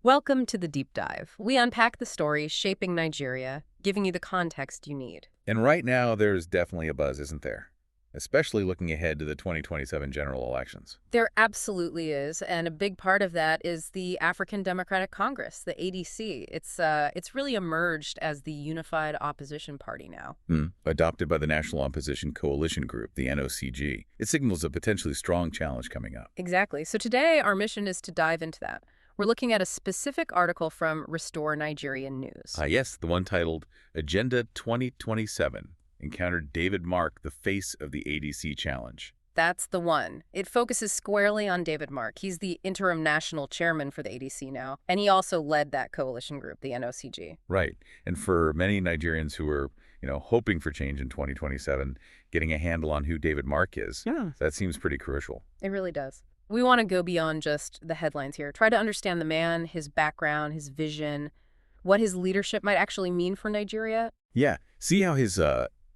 Welcome to the Deep Dive. We unpack the stories shaping Nigeria, giving you the context you need. And right now, there's definitely a buzz, isn't there? Especially looking ahead to the 2027 general elections. There absolutely is, and a big part of that is the African Democratic Congress, the ADC. It's really emerged as the unified opposition party now. Adopted by the National Opposition Coalition Group, the NOCG. It signals a potentially strong challenge coming up. Exactly. So today, our mission is to dive into that. We're looking at a specific article from Restore Nigerian News. Yes, the one titled Agenda 2027 encountered David Mark, the face of the ADC challenge. That's the one. It focuses squarely on David Mark. He's the interim national chairman for the ADC now, and he also led that coalition group, the NOCG. Right. And for many Nigerians who are, hoping for change in 2027, getting a handle on who David Mark is, that seems pretty crucial. It really does. We want to go beyond just the headlines here. Try to understand the man, his background, his vision, what his leadership might actually mean for Nigeria. Yeah. See how his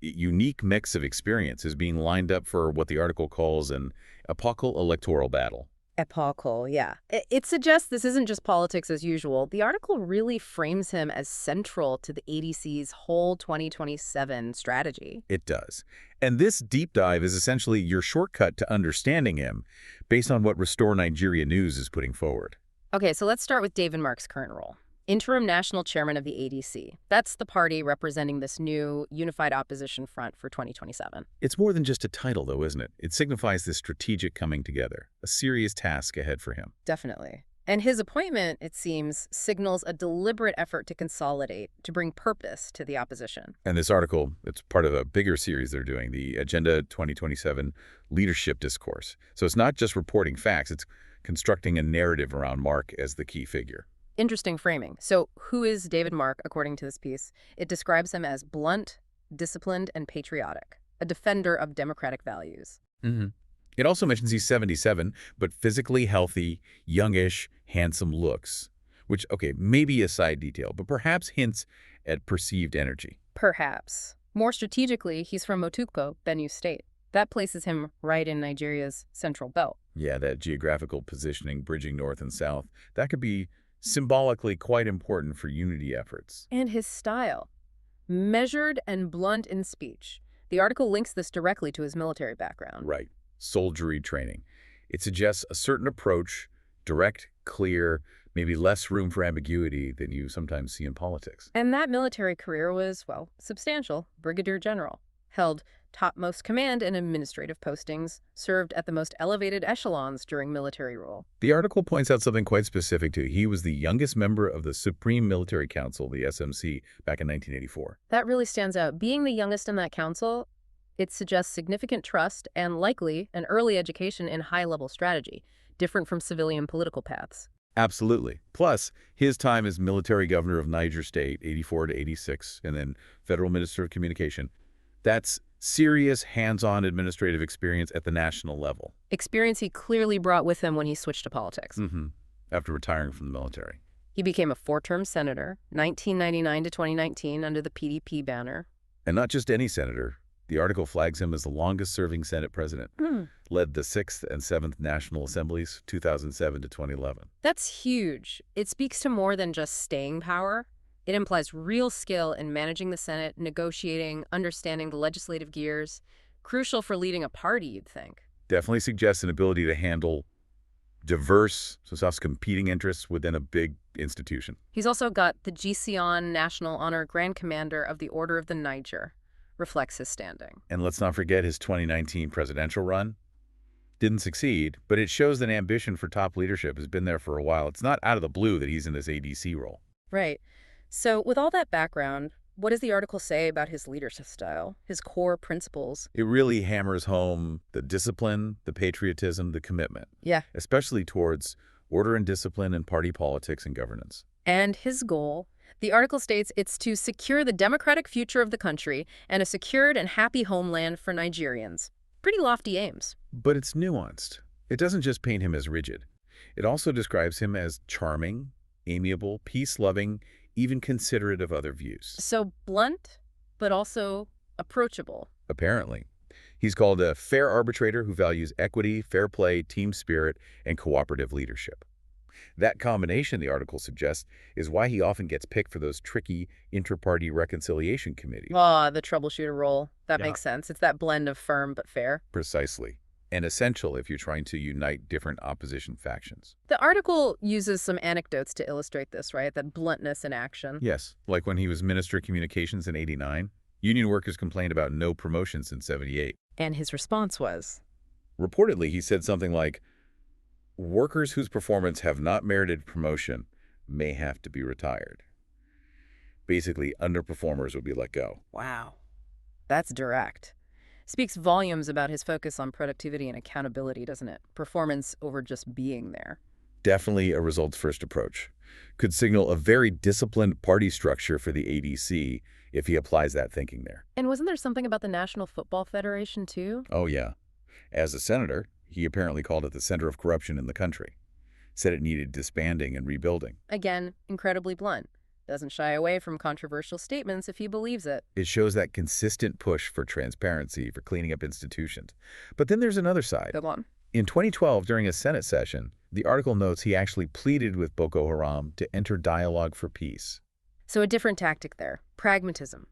unique mix of experience is being lined up for what the article calls an epochal electoral battle. Epochal, yeah. It suggests this isn't just politics as usual. The article really frames him as central to the ADC's whole 2027 strategy. It does. And this deep dive is essentially your shortcut to understanding him based on what Restore Nigeria News is putting forward. Okay, so let's start with David Mark's current role. Interim national chairman of the ADC. That's the party representing this new unified opposition front for 2027. It's more than just a title, though, isn't it? It signifies this strategic coming together, a serious task ahead for him. Definitely. And his appointment, it seems, signals a deliberate effort to consolidate, to bring purpose to the opposition. And this article, it's part of a bigger series they're doing, the Agenda 2027 Leadership Discourse. So it's not just reporting facts, it's constructing a narrative around Mark as the key figure. Interesting framing. So who is David Mark, according to this piece? It describes him as blunt, disciplined, and patriotic, a defender of democratic values. It also mentions he's 77, but physically healthy, youngish, handsome looks, which, okay, maybe a side detail, but perhaps hints at perceived energy. Perhaps. More strategically, he's from Motukpo, Benue State. That places him right in Nigeria's central belt. Yeah, that geographical positioning, bridging north and south, that could be symbolically quite important for unity efforts. And his style. Measured and blunt in speech. The article links this directly to his military background. Right. Soldiery training. It suggests a certain approach, direct, clear, maybe less room for ambiguity than you sometimes see in politics. And that military career was, well, substantial. Brigadier general. Held topmost command and administrative postings, served at the most elevated echelons during military rule. The article points out something quite specific too. He was the youngest member of the Supreme Military Council, the SMC, back in 1984. That really stands out. Being the youngest in that council, it suggests significant trust and likely an early education in high-level strategy, different from civilian political paths. Absolutely. Plus, his time as military governor of Niger State, 84 to 86, and then federal minister of communication, that's serious hands-on administrative experience at the national level. Experience he clearly brought with him when he switched to politics. After retiring from the military. He became a four-term senator, 1999 to 2019, under the PDP banner. And not just any senator. The article flags him as the longest-serving Senate president. Led the 6th and 7th National Assemblies, 2007 to 2011. That's huge. It speaks to more than just staying power. It implies real skill in managing the Senate, negotiating, understanding the legislative gears. Crucial for leading a party, you'd think. Definitely suggests an ability to handle diverse, competing interests within a big institution. He's also got the GCON National Honor Grand Commander of the Order of the Niger. Reflects his standing. And let's not forget his 2019 presidential run. Didn't succeed, but it shows that ambition for top leadership has been there for a while. It's not out of the blue that he's in this ADC role. Right. So with all that background, what does the article say about his leadership style, his core principles? It really hammers home the discipline, the patriotism, the commitment. Yeah. Especially towards order and discipline in party politics and governance. And his goal, the article states, it's to secure the democratic future of the country and a secured and happy homeland for Nigerians. Pretty lofty aims. But it's nuanced. It doesn't just paint him as rigid. It also describes him as charming, amiable, peace-loving, even considerate of other views. So blunt, but also approachable. Apparently. He's called a fair arbitrator who values equity, fair play, team spirit, and cooperative leadership. That combination, the article suggests, is why he often gets picked for those tricky inter-party reconciliation committees. Ah, the troubleshooter role. That Yeah. makes sense. It's that blend of firm but fair. Precisely. And essential if you're trying to unite different opposition factions. The article uses some anecdotes to illustrate this, right? That bluntness in action. Yes, like when he was Minister of Communications in '89, union workers complained about no promotions in '78. And his response was, Reportedly, he said something like, workers whose performance have not merited promotion may have to be retired. Basically, underperformers would be let go. wow, that's direct. Speaks volumes about his focus on productivity and accountability, doesn't it? Performance over just being there. Definitely a results-first approach. Could signal a very disciplined party structure for the ADC if he applies that thinking there. And wasn't there something about the National Football Federation, too? Oh, yeah. As a senator, he apparently called it the center of corruption in the country. Said it needed disbanding and rebuilding. Again, incredibly blunt. Doesn't shy away from controversial statements if he believes it. It shows that consistent push for transparency, for cleaning up institutions. But then there's another side. Go on. In 2012, during a Senate session, the article notes he actually pleaded with Boko Haram to enter dialogue for peace. So a different tactic there. Pragmatism.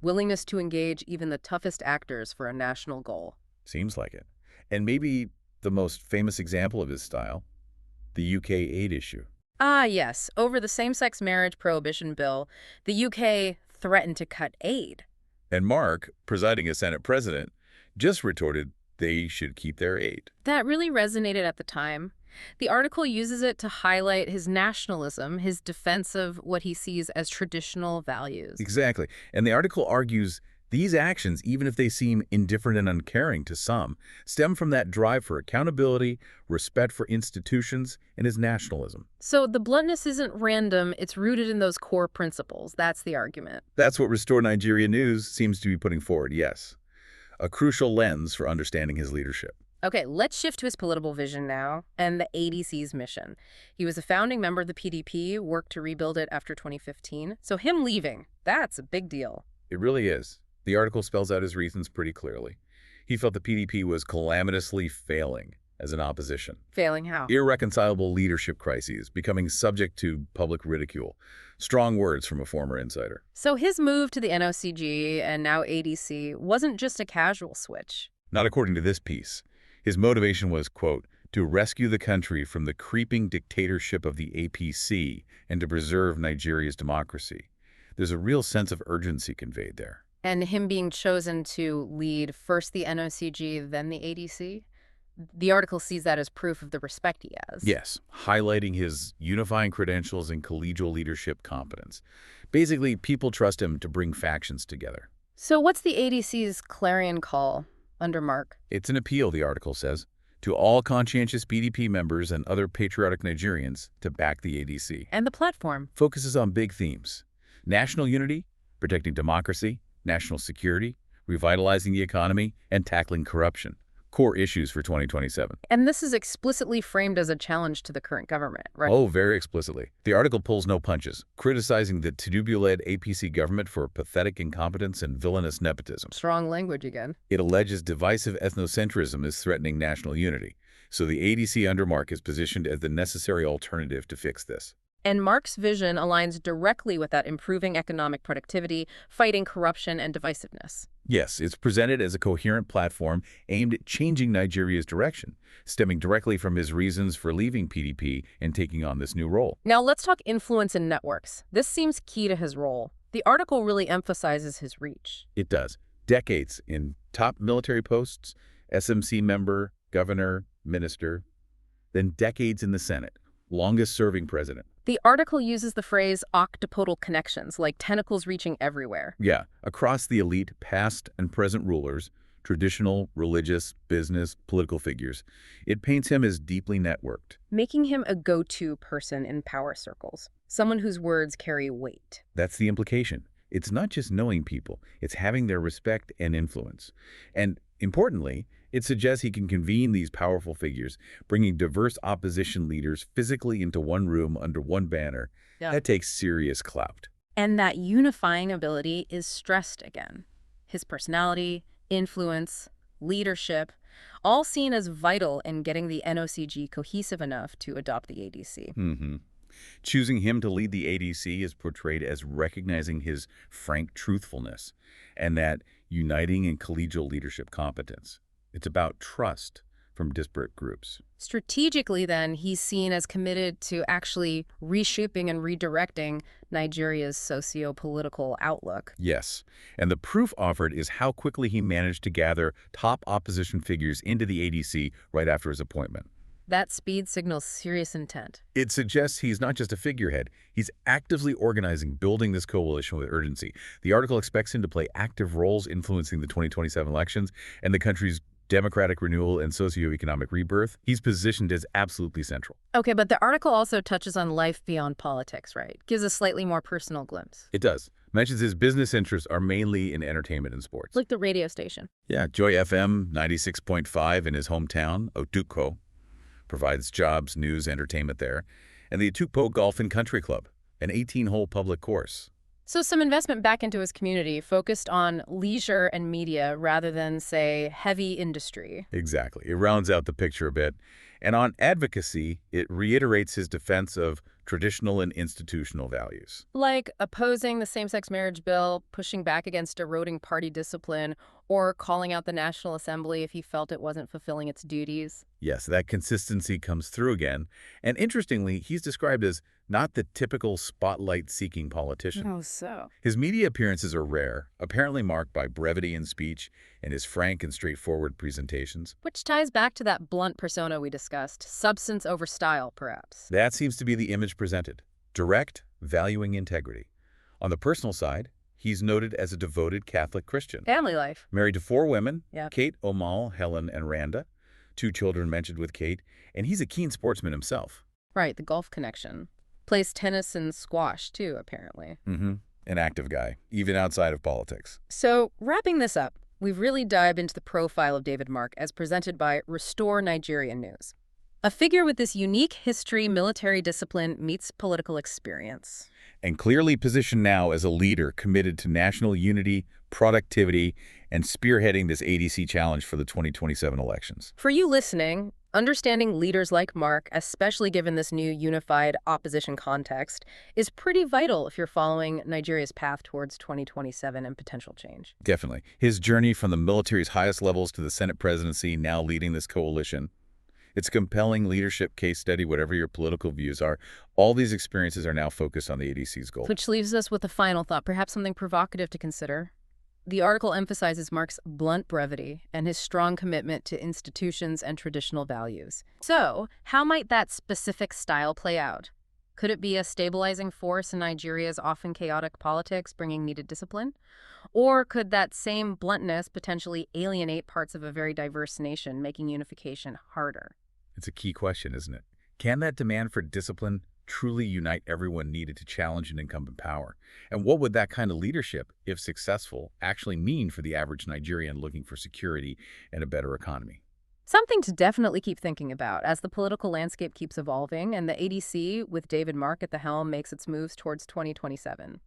Willingness to engage even the toughest actors for a national goal. Seems like it. And maybe the most famous example of his style, the UK aid issue. Ah, yes. Over the same-sex marriage prohibition bill, the UK threatened to cut aid. And Mark, presiding as Senate president, just retorted they should keep their aid. That really resonated at the time. The article uses it to highlight his nationalism, his defense of what he sees as traditional values. Exactly. And the article argues these actions, even if they seem indifferent and uncaring to some, stem from that drive for accountability, respect for institutions, and his nationalism. So the bluntness isn't random, it's rooted in those core principles. That's the argument. That's what Restore Nigeria News seems to be putting forward, yes. A crucial lens for understanding his leadership. Okay, let's shift to his political vision now and the ADC's mission. He was a founding member of the PDP, worked to rebuild it after 2015. So him leaving, that's a big deal. It really is. The article spells out his reasons pretty clearly. He felt the PDP was calamitously failing as an opposition. Failing how? Irreconcilable leadership crises, becoming subject to public ridicule. Strong words from a former insider. So his move to the NOCG and now ADC wasn't just a casual switch. Not according to this piece. His motivation was, quote, to rescue the country from the creeping dictatorship of the APC and to preserve Nigeria's democracy. There's a real sense of urgency conveyed there. And him being chosen to lead first the NOCG, then the ADC? The article sees that as proof of the respect he has. Yes, highlighting his unifying credentials and collegial leadership competence. Basically, people trust him to bring factions together. So what's the ADC's clarion call under Mark? It's an appeal, the article says, to all conscientious PDP members and other patriotic Nigerians to back the ADC. And the platform? Focuses on big themes: national unity, protecting democracy, national security, revitalizing the economy, and tackling corruption. Core issues for 2027. And this is explicitly framed as a challenge to the current government, right? Oh, very explicitly. The article pulls no punches, criticizing the Tinubu-led APC government for pathetic incompetence and villainous nepotism. Strong language again. It alleges divisive ethnocentrism is threatening national unity, so the ADC under Mark is positioned as the necessary alternative to fix this. And Mark's vision aligns directly with that improving economic productivity, fighting corruption and divisiveness. Yes, it's presented as a coherent platform aimed at changing Nigeria's direction, stemming directly from his reasons for leaving PDP and taking on this new role. Now let's talk influence in networks. This seems key to his role. The article really emphasizes his reach. It does. Decades in top military posts, SMC member, governor, minister, then decades in the Senate, longest-serving president. The article uses the phrase octopodal connections, like tentacles reaching everywhere. Yeah, across the elite past and present rulers, traditional, religious, business, political figures. It paints him as deeply networked. Making him a go-to person in power circles, someone whose words carry weight. That's the implication. It's not just knowing people, it's having their respect and influence. And importantly, it suggests he can convene these powerful figures, bringing diverse opposition leaders physically into one room under one banner. Yeah. That takes serious clout. And that unifying ability is stressed again. His personality, influence, leadership, all seen as vital in getting the NOCG cohesive enough to adopt the ADC. Hmm. Choosing him to lead the ADC is portrayed as recognizing his frank truthfulness and that uniting in collegial leadership competence. It's about trust from disparate groups. Strategically, then, he's seen as committed to actually reshaping and redirecting Nigeria's socio-political outlook. Yes, and the proof offered is how quickly he managed to gather top opposition figures into the ADC right after his appointment. That speed signals serious intent. It suggests he's not just a figurehead. He's actively organizing, building this coalition with urgency. The article expects him to play active roles influencing the 2027 elections and the country's democratic renewal and socioeconomic rebirth. He's positioned as absolutely central. Okay, but the article also touches on life beyond politics, right? Gives a slightly more personal glimpse. It does. Mentions his business interests are mainly in entertainment and sports. Like the radio station. Yeah, Joy FM 96.5 in his hometown, Otukpo, provides jobs, news, entertainment there, and the Otukpo Golf and Country Club, an 18-hole public course. So some investment back into his community focused on leisure and media rather than, say, heavy industry. Exactly. It rounds out the picture a bit. And on advocacy, it reiterates his defense of traditional and institutional values. Like opposing the same-sex marriage bill, pushing back against eroding party discipline, or calling out the National Assembly if he felt it wasn't fulfilling its duties. Yes, that consistency comes through again. And interestingly, he's described as not the typical spotlight-seeking politician. Oh, so? His media appearances are rare, apparently marked by brevity in speech and his frank and straightforward presentations. Which ties back to that blunt persona we discussed, substance over style, perhaps. That seems to be the image presented. Direct, valuing integrity. On the personal side, he's noted as a devoted Catholic Christian. Family life. Married to 4 women, Yep. Kate, Omal, Helen, and Randa. 2 children mentioned with Kate, and he's a keen sportsman himself. Right, the golf connection. Plays tennis and squash, too, apparently. An active guy, even outside of politics. So, wrapping this up, we've really dived into the profile of David Mark as presented by Restore Nigerian News. A figure with this unique history, military discipline meets political experience. And clearly positioned now as a leader committed to national unity, productivity, and spearheading this ADC challenge for the 2027 elections. For you listening, understanding leaders like Mark, especially given this new unified opposition context, is pretty vital if you're following Nigeria's path towards 2027 and potential change. Definitely. His journey from the military's highest levels to the Senate presidency, now leading this coalition. It's a compelling leadership case study, whatever your political views are. All these experiences are now focused on the ADC's goal. Which leaves us with a final thought, perhaps something provocative to consider. The article emphasizes Mark's blunt brevity and his strong commitment to institutions and traditional values. So, how might that specific style play out? Could it be a stabilizing force in Nigeria's often chaotic politics, bringing needed discipline? Or could that same bluntness potentially alienate parts of a very diverse nation, making unification harder? It's a key question, isn't it? Can that demand for discipline truly unite everyone needed to challenge an incumbent power? And what would that kind of leadership, if successful, actually mean for the average Nigerian looking for security and a better economy? Something to definitely keep thinking about as the political landscape keeps evolving and the ADC, with David Mark at the helm, makes its moves towards 2027.